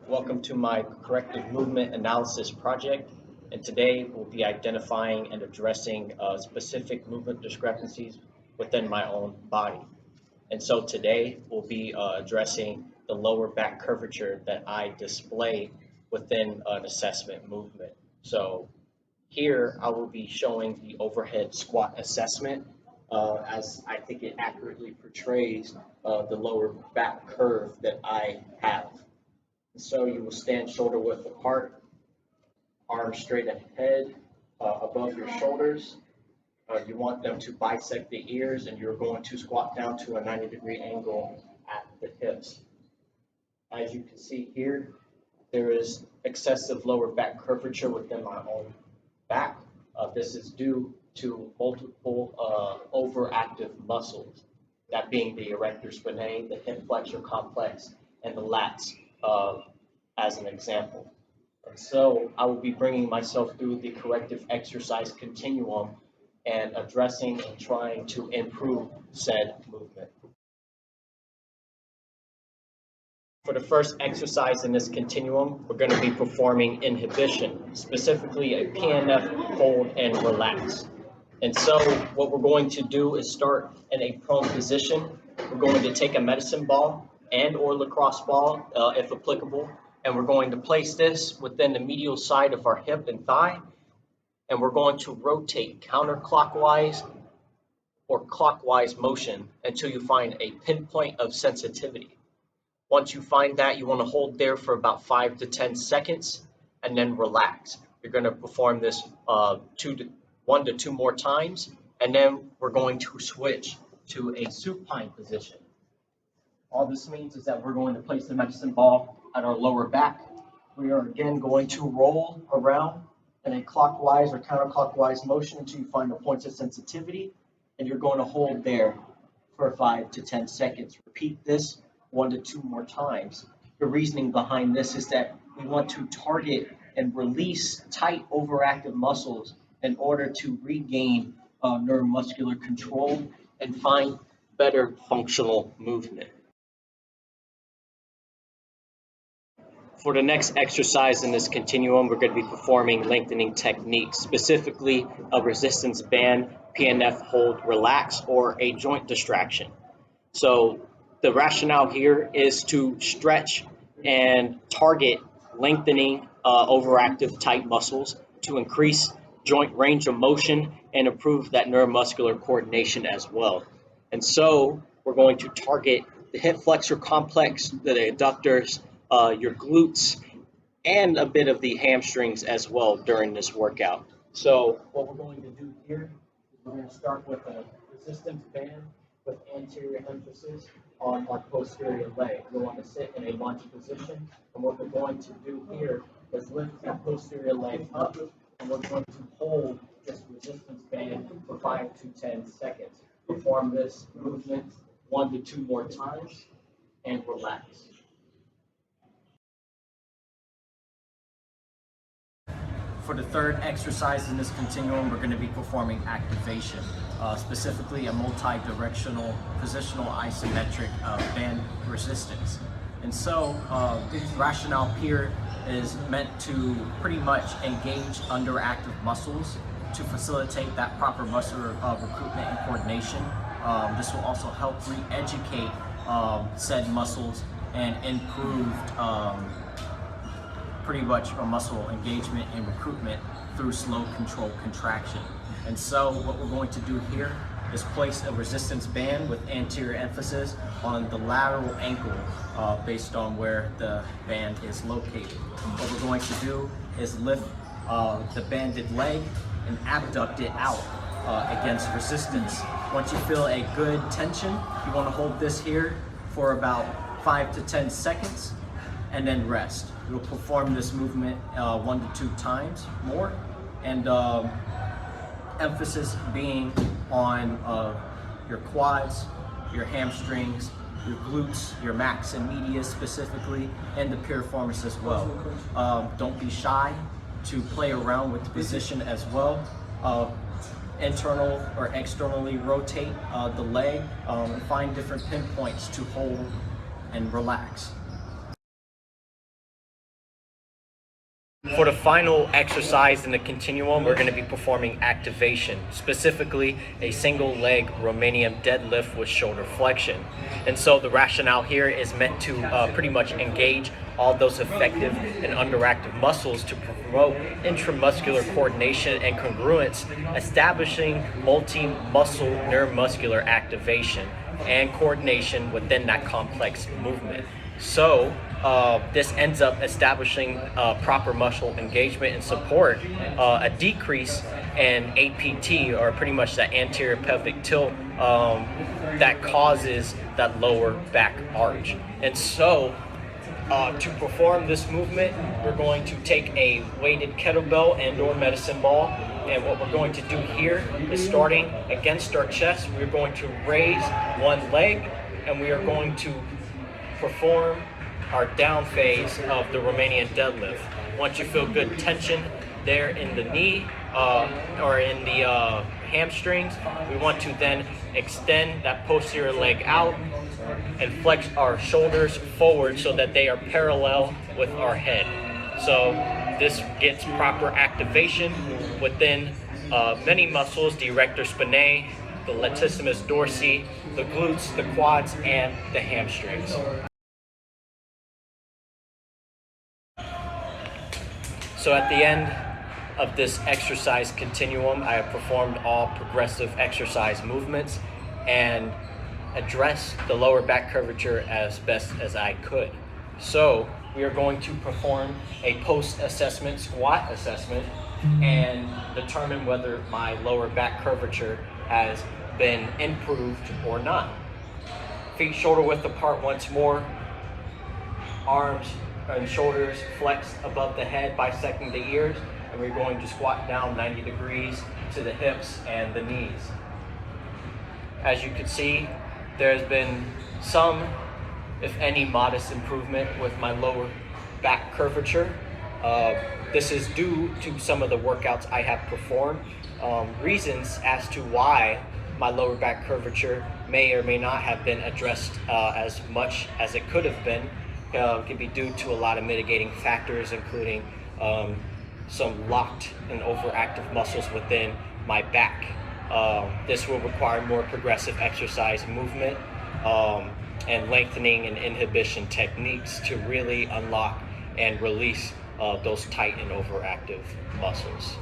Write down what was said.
Welcome to my corrective movement analysis project, and today we'll be identifying and addressing specific movement discrepancies within my own body. And so today we'll be addressing the lower back curvature that I display within an assessment movement. So here I will be showing the overhead squat assessment as I think it accurately portrays the lower back curve that I have. So you will stand shoulder width apart, arms straight ahead, above your shoulders. You want them to bisect the ears, and you're going to squat down to a 90-degree angle at the hips. As you can see here, there is excessive lower back curvature within my own back. This is due to multiple overactive muscles, that being the erector spinae, the hip flexor complex, and the lats. As an example. And so I will be bringing myself through the corrective exercise continuum and addressing and trying to improve said movement. For the first exercise in this continuum, we're going to be performing inhibition, specifically a PNF hold and relax. And so what we're going to do is start in a prone position. We're going to take a medicine ball and or lacrosse ball, if applicable, and we're going to place this within the medial side of our hip and thigh, and we're going to rotate counterclockwise or clockwise motion until you find a pinpoint of sensitivity. Once you find that, you want to hold there for about 5 to 10 seconds and then relax. You're going to perform this 1 to 2 more times, and then we're going to switch to a supine position. All this means is that we're going to place the medicine ball at our lower back. We are again going to roll around in a clockwise or counterclockwise motion until you find the points of sensitivity, and you're going to hold there for 5 to 10 seconds. Repeat this 1 to 2 more times. The reasoning behind this is that we want to target and release tight overactive muscles in order to regain neuromuscular control and find better functional movement. For the next exercise in this continuum, we're going to be performing lengthening techniques, specifically a resistance band, PNF hold, relax, or a joint distraction. So the rationale here is to stretch and target lengthening overactive tight muscles to increase joint range of motion and improve that neuromuscular coordination as well. And so we're going to target the hip flexor complex, the adductors, your glutes, and a bit of the hamstrings as well during this workout. So what we're going to do here is we're going to start with a resistance band with anterior emphasis on our posterior leg. We want to sit in a lunge position, and what we're going to do here is lift the posterior leg up, and we're going to hold this resistance band for 5 to 10 seconds. Perform this movement 1 to 2 more times and relax. For the third exercise in this continuum, we're going to be performing activation, specifically a multi-directional positional isometric band resistance. And so the rationale here is meant to pretty much engage underactive muscles to facilitate that proper muscular recruitment and coordination. This will also help re-educate said muscles and improve pretty much a muscle engagement and recruitment through slow controlled contraction. And so what we're going to do here is place a resistance band with anterior emphasis on the lateral ankle based on where the band is located. What we're going to do is lift the banded leg and abduct it out against resistance. Once you feel a good tension, you want to hold this here for about 5 to 10 seconds and then rest. We'll perform this movement 1 to 2 times more, and emphasis being on your quads, your hamstrings, your glutes, your max and medius specifically, and the piriformis as well. Don't be shy to play around with the position as well. Internal or externally rotate the leg and find different pinpoints to hold and relax. For the final exercise in the continuum, we're going to be performing activation, specifically a single leg Romanian deadlift with shoulder flexion. And so the rationale here is meant to pretty much engage all those effective and underactive muscles to promote intramuscular coordination and congruence, establishing multi-muscle neuromuscular activation and coordination within that complex movement. So this ends up establishing proper muscle engagement and support, a decrease in APT, or pretty much that anterior pelvic tilt that causes that lower back arch. And so to perform this movement, we're going to take a weighted kettlebell and or medicine ball. And what we're going to do here is, starting against our chest, we're going to raise one leg, and we are going to perform our down phase of the Romanian deadlift. Once you feel good tension there in the knee or in the hamstrings, we want to then extend that posterior leg out and flex our shoulders forward so that they are parallel with our head. So this gets proper activation within many muscles: the erector spinae, the latissimus dorsi, the glutes, the quads, and the hamstrings. So at the end of this exercise continuum, I have performed all progressive exercise movements and addressed the lower back curvature as best as I could. So we are going to perform a post-assessment squat assessment and determine whether my lower back curvature has been improved or not. Feet shoulder width apart once more, arms and shoulders flexed above the head, bisecting the ears, and we're going to squat down 90 degrees to the hips and the knees. As you can see, there's been some, if any, modest improvement with my lower back curvature. This is due to some of the workouts I have performed. Reasons as to why my lower back curvature may or may not have been addressed as much as it could have been could be due to a lot of mitigating factors, including some locked and overactive muscles within my back. This will require more progressive exercise movement and lengthening and inhibition techniques to really unlock and release those tight and overactive muscles.